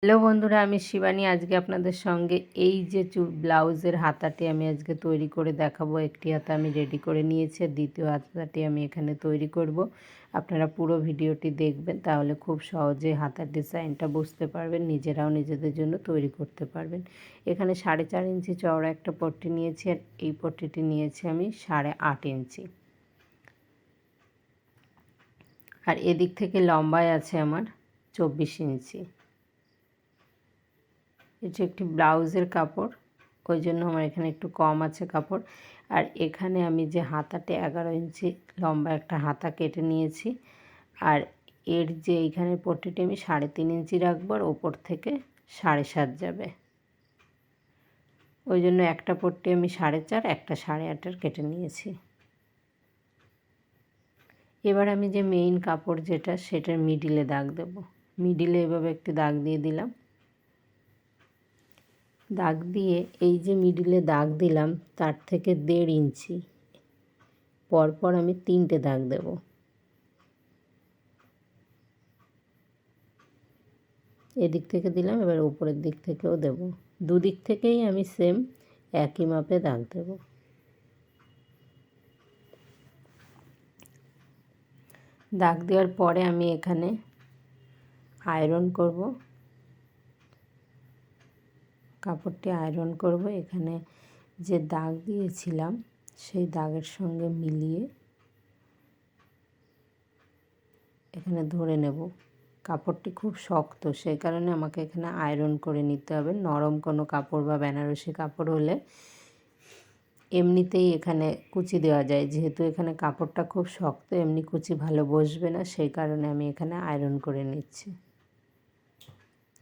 Hello বন্ধুরা, আমি শিবানী। আজকে আপনাদের সঙ্গে এই যে ব্লাউজের হাতাটি আমি আজকে তৈরি করে দেখাবো। একটি হাতা আমি রেডি করে নিয়েছি, আর দ্বিতীয় হাতাটি আমি এখানে তৈরি করব। আপনারা পুরো ভিডিওটি দেখবেন, তাহলে খুব সহজে হাতার ডিজাইনটা বুঝতে পারবেন, নিজেরাও নিজেদের জন্য তৈরি করতে পারবেন। এখানে 4.5 ইঞ্চি চওড়া একটা পট্টি নিয়েছি, আর এই পট্টিটি নিয়েছি আমি 8.5 ইঞ্চি। আর এদিক থেকে লম্বায় আছে আমার 24 ইঞ্চি। এটা একটি ব্লাউজের কাপড়, ওই জন্য আমার এখানে একটু কম আছে কাপড়। আর এখানে আমি যে হাতাতে 11 ইঞ্চি লম্বা একটা হাতা কেটে নিয়েছি, আর এর যে এইখানের পট্টিটি আমি 3.5 ইঞ্চি রাখবো, আর ওপর থেকে 7.5 যাবে। ওই জন্য একটা পট্টি আমি 4.5, একটা 8.5 কেটে নিয়েছি। এবার আমি যে মেইন কাপড় যেটা, সেটার মিডিলে দাগ দেব। মিডিলে এভাবে একটি দাগ দিয়ে দিলাম। দাগ দিয়ে এই যে মিডিলে দাগ দিলাম, তার থেকে 1.5 ইঞ্চি পরপর আমি 3টে দাগ দেব। এদিক থেকে দিলাম, এবার উপরের দিক থেকেও দেব। দুদিক থেকেই আমি সেম একই মাপে দাগ দেব। দাগ দেওয়ার পরে আমি এখানে আয়রন করব, কাপড়টি আয়রন করব। এখানে যে দাগ দিয়েছিলাম সেই দাগের সঙ্গে মিলিয়ে এখানে ধরে নেব। কাপড়টি খুব শক্ত, সেই কারণে আমাকে এখানে আয়রন করে নিতে হবে। নরম কোনো কাপড় বা বেনারসি কাপড় হলে এমনিতেই এখানে কুচি দেওয়া যায়, যেহেতু এখানে কাপড়টা খুব শক্ত, এমনি কুচি ভালো বসবে না, সেই কারণে আমি এখানে আয়রন করে নিচ্ছি।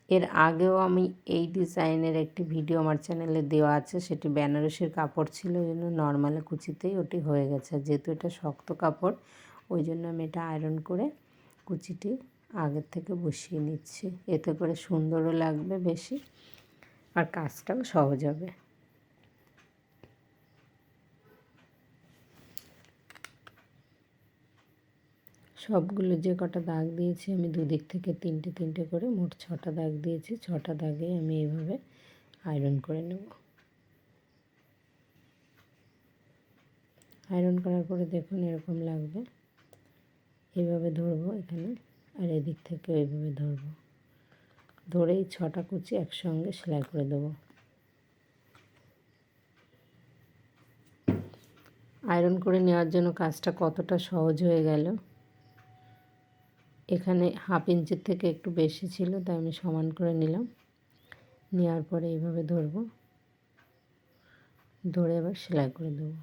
এর আগেও আমি এই ডিজাইনের একটি ভিডিও আমার চ্যানেলে দেওয়া আছে, সেটি বেনারসির কাপড় ছিল, ওই জন্য নর্মাল কুচিতেই ওটি হয়ে গেছে। যেহেতু এটা শক্ত কাপড়, ওই জন্য আমি এটা আয়রন করে কুচিটি আগের থেকে বসিয়ে নিচ্ছি। এতে করে সুন্দরও লাগবে বেশি, আর কাজটাও সহজ হবে। সবগুলো যে কটা দাগ দিয়েছি আমি দুদিক থেকে 3টে করে মোট 6টা দাগ দিয়েছি। 6টা দাগে আমি এইভাবে আয়রন করে নেব। আয়রন করার পরে দেখুন এরকম লাগবে। এইভাবে ধরবো এখানে, আর এদিক থেকে এইভাবে ধরবো। ধরেই 6টা কুচি একসঙ্গে সেলাই করে দেবো। আয়রন করে নেওয়ার জন্য কাজটা কতটা সহজ হয়ে গেল। এখানে 1/2 ইঞ্চির থেকে একটু বেশি ছিল, তাই আমি সমান করে নিলাম। নেওয়ার পরে এইভাবে ধরবো, ধরে এবার সেলাই করে দেবো।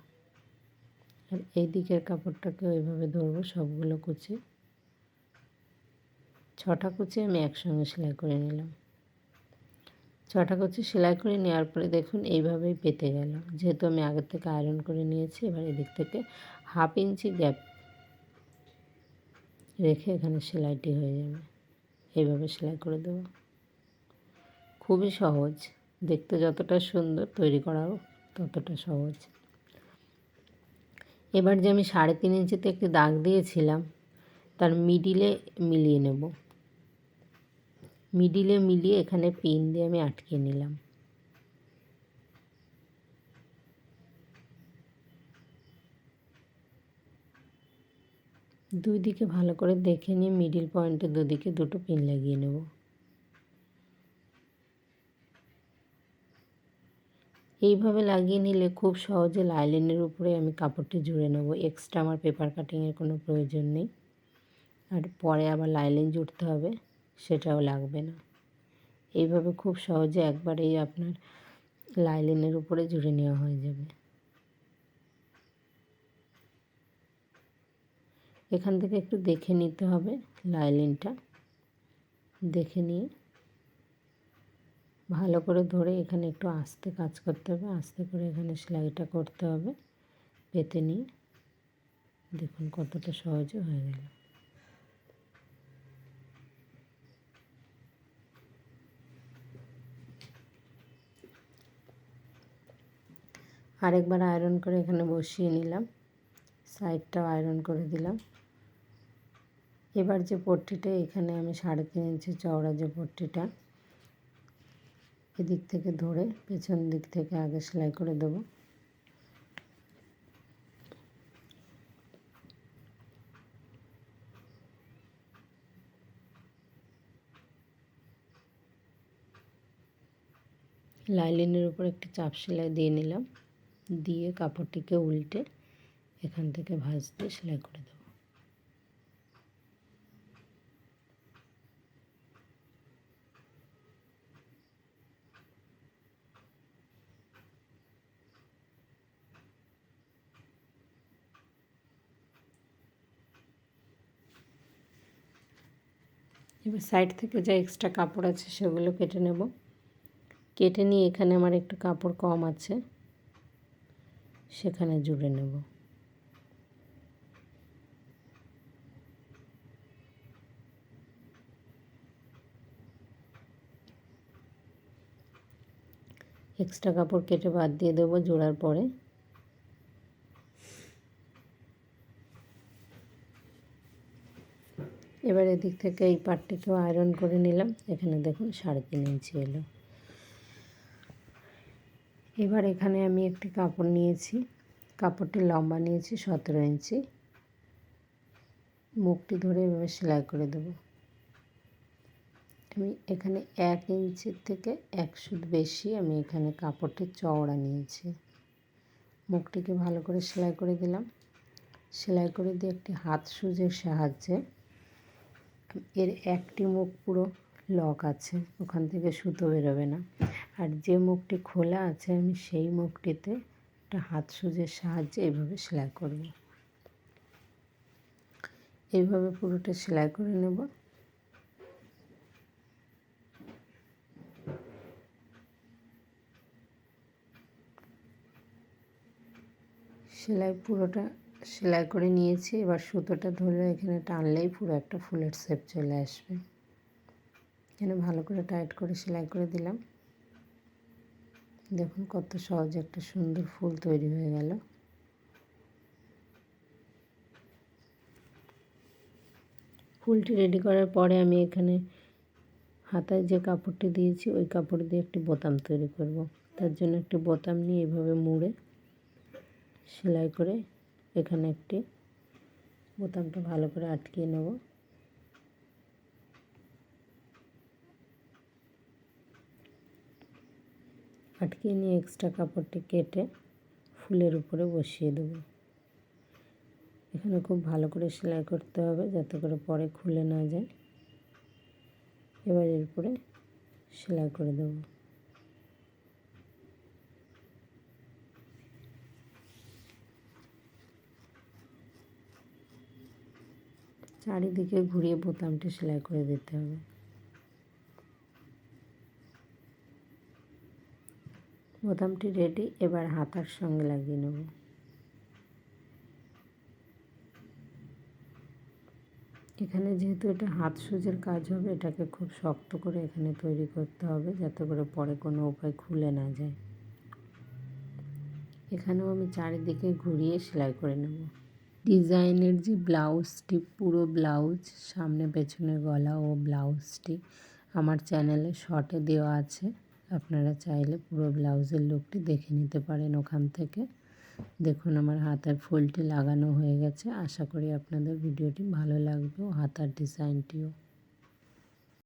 আর এই দিকের কাপড়টাকেও এইভাবে ধরবো, সবগুলো কুচি 6টা কুচি আমি একসঙ্গে সেলাই করে নিলাম। 6টা কুচি সেলাই করে নেওয়ার পরে দেখুন এইভাবেই পেতে গেল, যেহেতু আমি আগের থেকে আয়রন করে নিয়েছি। এবার এদিক থেকে 1/2 ইঞ্চি গ্যাপ রেখে এখানে সেলাইটি হয়ে যাবে। এইভাবে সেলাই করে দেবো। খুবই সহজ, দেখতে যতটা সুন্দর তৈরি করাও ততটা সহজ। এবার যে আমি 3.5 ইঞ্চিতে একটি দাগ দিয়েছিলাম, তার মিডিলে মিলিয়ে নেব। মিডিলে মিলিয়ে এখানে পিন দিয়ে আমি আটকে নিলাম। দুই দিকে ভালো করে দেখে নিয়ে মিডিল পয়েন্টের দুদিকে 2টো পিন লাগিয়ে নেব। এইভাবে লাগিয়ে নিলে খুব সহজে লাইলিনের উপরে আমি কাপড়টি জুড়ে নেব। এক্সট্রা আমার পেপার কাটিংয়ের কোনো প্রয়োজন নেই, আর পরে আবার লাইলিন জুড়তে হবে সেটাও লাগবে না। এইভাবে খুব সহজে একবারেই আপনার লাইলিনের উপরে জুড়ে নেওয়া হয়ে যাবে। এখান থেকে একটু দেখে নিতে হবে লাইলিনটা, দেখে নিয়ে ভালো করে ধরে এখানে একটু আস্তে কাজ করতে হবে, আস্তে করে এখানে সেলাইটা করতে হবে। পেতে নিয়ে দেখুন কতটা সহজে হয়ে গেল। আরেকবার আয়রন করে এখানে বসিয়ে নিলাম, সাইডটাও আয়রন করে দিলাম। এবার যে পট্টিটা এখানে আমি 3.5 ইঞ্চি চওড়া যে পট্টিটা, এদিক থেকে ধরে পেছন দিক থেকে আগে সেলাই করে দেবো। লাইলিনের উপর একটি চাপ সেলাই দিয়ে নিলাম, দিয়ে কাপড়টিকে উল্টে এখান থেকে ভাঁজ দিয়ে সেলাই করে দেবো। এবার সাইড থেকে যা এক্সট্রা কাপড় আছে সেগুলো কেটে নেব। কেটে নিয়ে এখানে আমার একটু কাপড় কম আছে, সেখানে জুড়ে নেব। এক্সট্রা কাপড় কেটে বাদ দিয়ে দেবো জোড়ার পরে। এবার এদিক থেকে এই পাটটিকেও আয়রন করে নিলাম। এখানে দেখুন 3.5 ইঞ্চি এলো। এবার এখানে আমি একটি কাপড় নিয়েছি, কাপড়টির লম্বা নিয়েছি 17 ইঞ্চি। মুখটি ধরে এভাবে সেলাই করে দেব। আমি এখানে 1 ইঞ্চির থেকে 1 সুত বেশি আমি এখানে কাপড়টির চওড়া নিয়েছি। মুখটিকে ভালো করে সেলাই করে দিলাম। সেলাই করে দিয়ে একটি হাত সুজের সাহায্যে, এর একটি মুখ পুরো লক আছে, ওখান থেকে সুতো বেরোবে না। আর যে মুখটি খোলা আছে আমি সেই মুখটিতে একটা হাত সুজের সাহায্যে এইভাবে সেলাই করব। এইভাবে পুরোটা সেলাই করে নেব। পুরোটা সেলাই করে নিয়েছি। এবার সুতোটা ধরে এখানে টানলেই পুরো একটা ফুলের শেপ চলে আসবে। এখানে ভালো করে টাইট করে সেলাই করে দিলাম। দেখুন কত সহজে একটা সুন্দর ফুল তৈরি হয়ে গেল। ফুলটি রেডি করার পরে আমি এখানে হাতায় যে কাপড়টি দিয়েছি ওই কাপড় দিয়ে একটি বোতাম তৈরি করব। তার জন্য একটি বোতাম নিয়ে এভাবে মুড়ে সেলাই করে এখানে একটি বোতামটা ভালো করে আটকিয়ে নেব। আটকিয়ে নিয়ে এক্সট্রা কাপড়টি কেটে ফুলের উপরে বসিয়ে দেব। এখানে খুব ভালো করে সেলাই করতে হবে যাতে করে পরে খুলে না যায়। এবার এর উপরে সেলাই করে দেব। চারিদিকে ঘুরিয়ে বোতামটি সেলাই করে দিতে হবে। বোতামটি রেডি। এবার হাতার সঙ্গে লাগিয়ে নেব। এখানে যেহেতু এটা হাত সুজের কাজ হবে, এটাকে খুব শক্ত করে এখানে তৈরি করতে হবে যাতে করে পরে কোনো উপায় খুলে না যায়। এখানেও আমি চারিদিকে ঘুরিয়ে সেলাই করে নেব। ডিজাইনের যে ব্লাউজটি, পুরো ব্লাউজ সামনে পেছনে গলা ও ব্লাউজটি আমার চ্যানেলে শর্টে দেওয়া আছে। আপনারা চাইলে পুরো ব্লাউজের লুকটি দেখে নিতে পারেন ওখান থেকে। দেখুন আমার হাতার ফুলটি লাগানো হয়ে গেছে। আশা করি আপনাদের ভিডিওটি ভালো লাগবে ও হাতার ডিজাইনটিও।